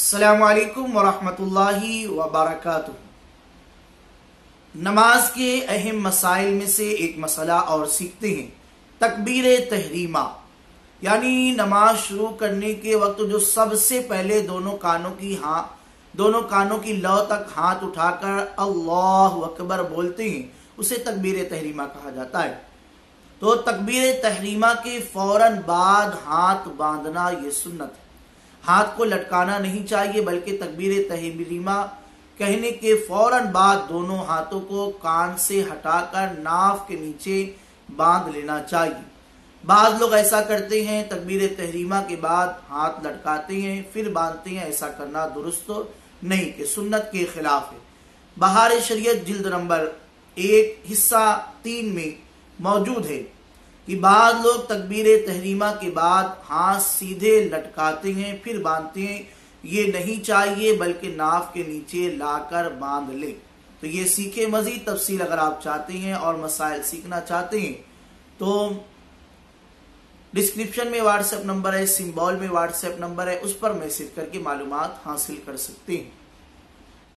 अस्सलामु अलैकुम वरहमतुल्लाहि वबरकातुहू। नमाज के अहम मसाइल में से एक मसला और सीखते हैं, तकबीर तहरीमा, यानी नमाज शुरू करने के वक्त जो सबसे पहले दोनों कानों की लौ तक हाथ उठाकर अल्लाहु अकबर बोलते हैं, उसे तकबीर तहरीमा कहा जाता है। तो तकबीर तहरीमा के फौरन बाद हाथ बांधना ये सुन्नत है। हाथ को लटकाना नहीं चाहिए, बल्कि तकबीर तहरीमा कहने के फौरन बाद दोनों हाथों को कान से हटाकर नाफ के नीचे बांध लेना चाहिए। बाज लोग ऐसा करते हैं, तकबीर तहरीमा के बाद हाथ लटकाते हैं फिर बांधते हैं। ऐसा करना दुरुस्त तो नहीं, कि सुन्नत के खिलाफ है। बहार शरीयत जिल्द नंबर 1 हिस्सा 3 में मौजूद है कि बाद लोग तकबीर तहरीमा के बाद हाथ सीधे लटकाते हैं फिर बांधते हैं। ये नहीं चाहिए, बल्कि नाफ के नीचे लाकर बांध ले। तो ये सीखे। मजीद तफसील अगर आप चाहते हैं और मसाइल सीखना चाहते हैं तो डिस्क्रिप्शन में व्हाट्सएप नंबर है, सिंबल में व्हाट्सएप नंबर है, उस पर मैसेज करके मालूमात हासिल कर सकते हैं।